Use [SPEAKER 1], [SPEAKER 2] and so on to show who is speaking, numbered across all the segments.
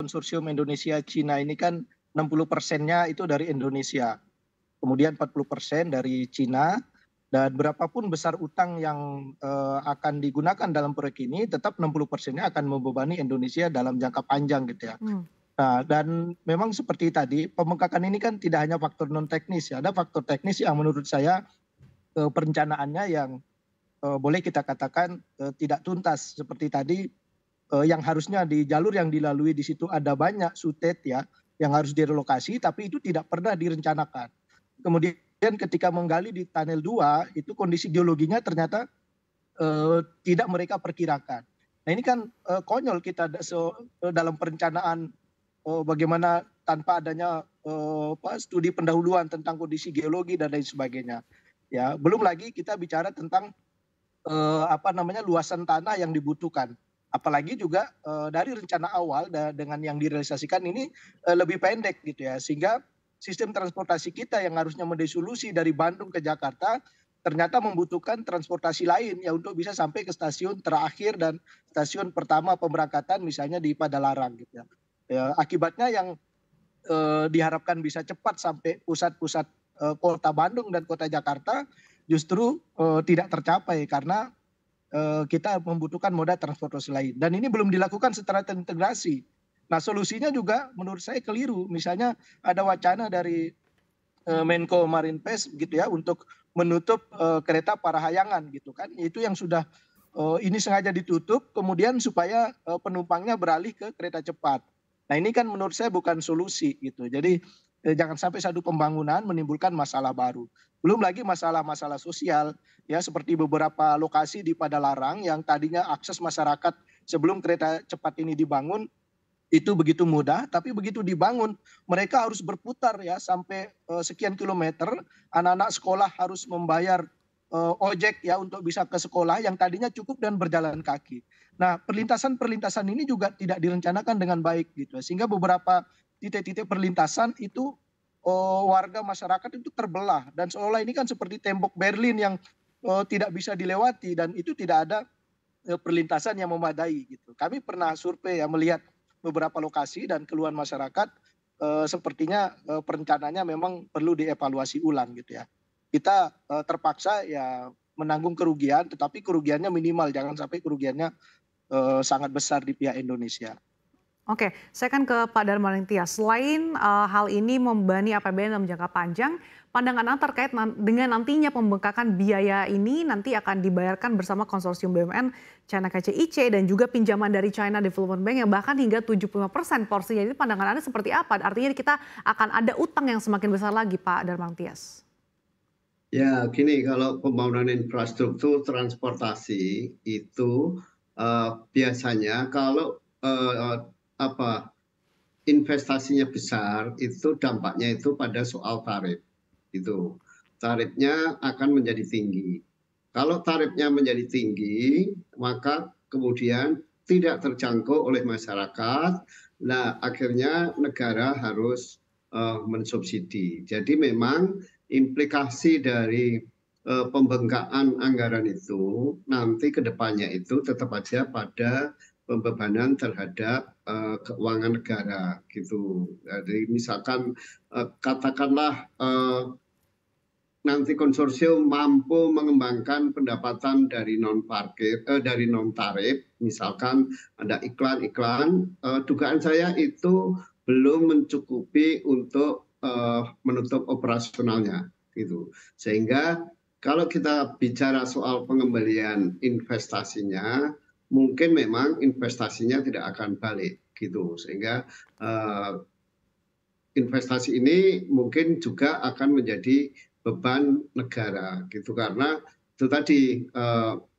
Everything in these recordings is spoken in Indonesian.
[SPEAKER 1] konsorsium Indonesia-Cina ini kan 60%-nya itu dari Indonesia, kemudian 40% dari Cina, dan berapapun besar utang yang akan digunakan dalam proyek ini, tetap 60%-nya akan membebani Indonesia dalam jangka panjang gitu ya. Nah, dan memang seperti tadi, pembengkakan ini kan tidak hanya faktor non teknis ya, ada faktor teknis yang menurut saya perencanaannya yang boleh kita katakan tidak tuntas. Seperti tadi yang harusnya di jalur yang dilalui di situ ada banyak sutet ya yang harus direlokasi, tapi itu tidak pernah direncanakan. Kemudian ketika menggali di tunnel 2 itu kondisi geologinya ternyata tidak mereka perkirakan. Nah ini kan konyol kita dalam perencanaan bagaimana tanpa adanya studi pendahuluan tentang kondisi geologi dan lain sebagainya. Ya, belum lagi kita bicara tentang luasan tanah yang dibutuhkan. Apalagi juga dari rencana awal dengan yang direalisasikan ini lebih pendek gitu ya, sehingga sistem transportasi kita yang harusnya menjadi solusi dari Bandung ke Jakarta ternyata membutuhkan transportasi lain ya untuk bisa sampai ke stasiun terakhir dan stasiun pertama pemberangkatan misalnya di Padalarang gitu ya. Akibatnya yang diharapkan bisa cepat sampai pusat-pusat kota Bandung dan kota Jakarta justru tidak tercapai karena kita membutuhkan moda transportasi lain. Dan ini belum dilakukan secara terintegrasi. Nah solusinya juga menurut saya keliru. Misalnya ada wacana dari Menko Marinvest gitu ya untuk menutup kereta Parahayangan gitu kan. Itu yang sudah ini sengaja ditutup kemudian supaya penumpangnya beralih ke kereta cepat. Nah ini kan menurut saya bukan solusi gitu. Jadi jangan sampai satu pembangunan menimbulkan masalah baru. Belum lagi masalah-masalah sosial ya seperti beberapa lokasi di Padalarang yang tadinya akses masyarakat sebelum kereta cepat ini dibangun itu begitu mudah, tapi begitu dibangun mereka harus berputar ya sampai sekian kilometer. Anak-anak sekolah harus membayar ojek ya untuk bisa ke sekolah yang tadinya cukup dan berjalan kaki. Nah perlintasan-perlintasan ini juga tidak direncanakan dengan baik gitu, sehingga beberapa titik-titik perlintasan itu warga masyarakat itu terbelah dan seolah ini kan seperti tembok Berlin yang tidak bisa dilewati dan itu tidak ada perlintasan yang memadai gitu. Kami pernah survei ya melihat beberapa lokasi dan keluhan masyarakat sepertinya perencanaannya memang perlu dievaluasi ulang gitu ya. Kita terpaksa ya menanggung kerugian, tetapi kerugiannya minimal, jangan sampai kerugiannya sangat besar di pihak Indonesia.
[SPEAKER 2] Oke, saya kan ke Pak Darmaning Tias. Selain hal ini membebani APBN dalam jangka panjang, pandangan Anda terkait dengan nantinya pembengkakan biaya ini nanti akan dibayarkan bersama konsorsium BUMN China KCIC dan juga pinjaman dari China Development Bank yang bahkan hingga 75% porsinya. Ini pandangan Anda seperti apa? Artinya kita akan ada utang yang semakin besar lagi, Pak Darmaning Tias.
[SPEAKER 3] Ya, gini, kalau pembangunan infrastruktur transportasi itu biasanya kalau investasinya besar itu dampaknya itu pada soal tarif. Itu tarifnya akan menjadi tinggi. Kalau tarifnya menjadi tinggi, maka kemudian tidak terjangkau oleh masyarakat. Nah, akhirnya negara harus mensubsidi. Jadi memang implikasi dari pembengkakan anggaran itu nanti ke depannya itu tetap aja pada pembebanan terhadap keuangan negara gitu. Jadi misalkan katakanlah nanti konsorsium mampu mengembangkan pendapatan dari dari non tarif, misalkan ada iklan-iklan, dugaan saya itu belum mencukupi untuk menutup operasionalnya gitu. Sehingga kalau kita bicara soal pengembalian investasinya, mungkin memang investasinya tidak akan balik gitu. Sehingga investasi ini mungkin juga akan menjadi beban negara gitu, karena itu tadi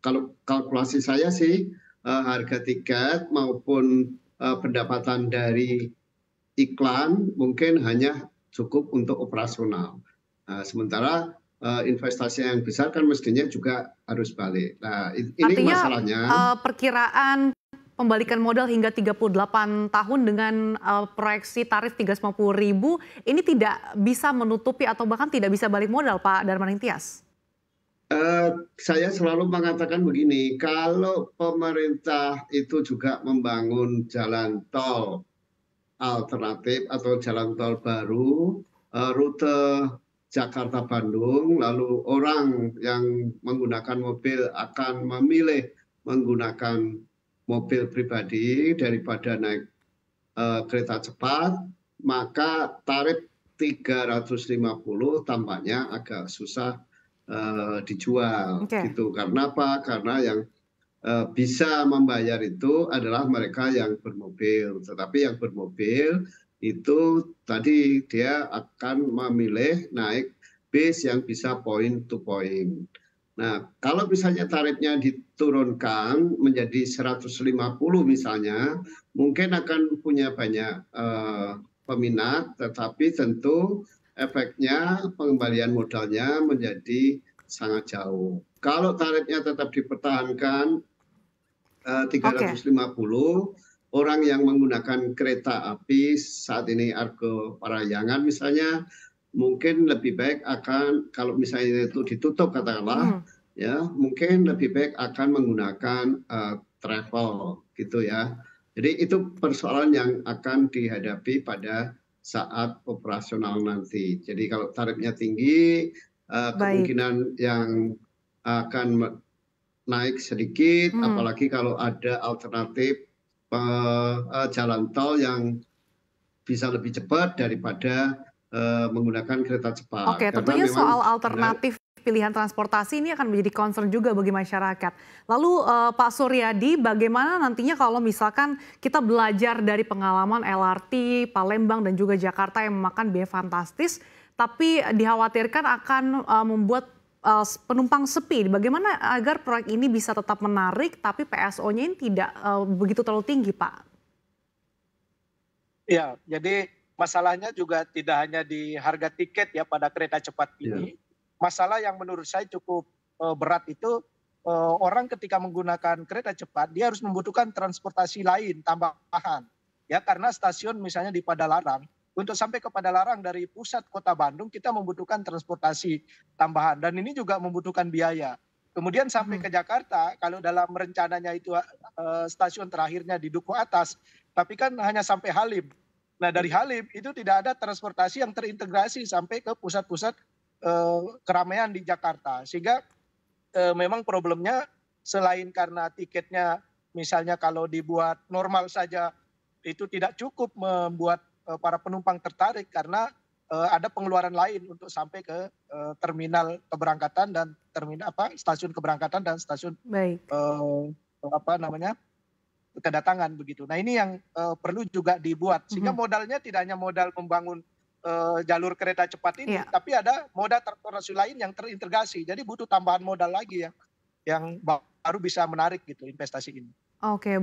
[SPEAKER 3] kalau kalkulasi saya sih harga tiket maupun pendapatan dari iklan mungkin hanya cukup untuk operasional. Sementara investasi yang besar kan mestinya juga harus balik. Nah, ini
[SPEAKER 2] artinya,
[SPEAKER 3] masalahnya.
[SPEAKER 2] Perkiraan pembalikan modal hingga 38 tahun dengan proyeksi tarif 350.000 ini tidak bisa menutupi atau bahkan tidak bisa balik modal, Pak Darmaning Tias.
[SPEAKER 3] Saya selalu mengatakan begini, kalau pemerintah itu juga membangun jalan tol alternatif atau jalan tol baru, rute Jakarta-Bandung, lalu orang yang menggunakan mobil akan memilih menggunakan mobil pribadi daripada naik kereta cepat, maka tarif 350 tampaknya agak susah dijual
[SPEAKER 2] Oke.
[SPEAKER 3] gitu. Karena apa? Karena yang bisa membayar itu adalah mereka yang bermobil. Tetapi yang bermobil itu tadi dia akan memilih naik bis yang bisa point to point. Nah, kalau misalnya tarifnya diturunkan menjadi 150 misalnya, mungkin akan punya banyak peminat, tetapi tentu efeknya pengembalian modalnya menjadi sangat jauh. Kalau tarifnya tetap dipertahankan 350, orang yang menggunakan kereta api saat ini Argo Parahyangan misalnya, mungkin lebih baik akan, kalau misalnya itu ditutup katakanlah, ya mungkin lebih baik akan menggunakan travel gitu ya. Jadi itu persoalan yang akan dihadapi pada saat operasional nanti. Jadi kalau tarifnya tinggi, kemungkinan yang akan naik sedikit, apalagi kalau ada alternatif jalan tol yang bisa lebih cepat daripada menggunakan kereta cepat.
[SPEAKER 2] Oke, tentunya soal alternatif pilihan transportasi ini akan menjadi concern juga bagi masyarakat. Lalu Pak Suryadi, bagaimana nantinya kalau misalkan kita belajar dari pengalaman LRT Palembang dan juga Jakarta yang memakan biaya fantastis, tapi dikhawatirkan akan membuat penumpang sepi. Bagaimana agar proyek ini bisa tetap menarik, tapi PSO-nya ini tidak begitu terlalu tinggi, Pak?
[SPEAKER 1] Ya, jadi masalahnya juga tidak hanya di harga tiket ya pada kereta cepat ini. Masalah yang menurut saya cukup berat itu orang ketika menggunakan kereta cepat dia harus membutuhkan transportasi lain tambahan. Ya, karena stasiun misalnya di Padalarang, untuk sampai ke Padalarang dari pusat kota Bandung kita membutuhkan transportasi tambahan dan ini juga membutuhkan biaya. Kemudian sampai ke Jakarta, kalau dalam rencananya itu stasiun terakhirnya di Duku Atas, tapi kan hanya sampai Halim. Nah dari Halim itu tidak ada transportasi yang terintegrasi sampai ke pusat-pusat keramaian di Jakarta. Sehingga memang problemnya selain karena tiketnya misalnya kalau dibuat normal saja itu tidak cukup membuat para penumpang tertarik karena ada pengeluaran lain untuk sampai ke terminal keberangkatan dan stasiun keberangkatan dan stasiun kedatangan begitu. Nah ini yang perlu juga dibuat sehingga modalnya tidak hanya modal membangun jalur kereta cepat ini, tapi ada moda transportasi lain yang terintegrasi. Jadi butuh tambahan modal lagi yang baru bisa menarik gitu investasi ini.
[SPEAKER 2] Oke.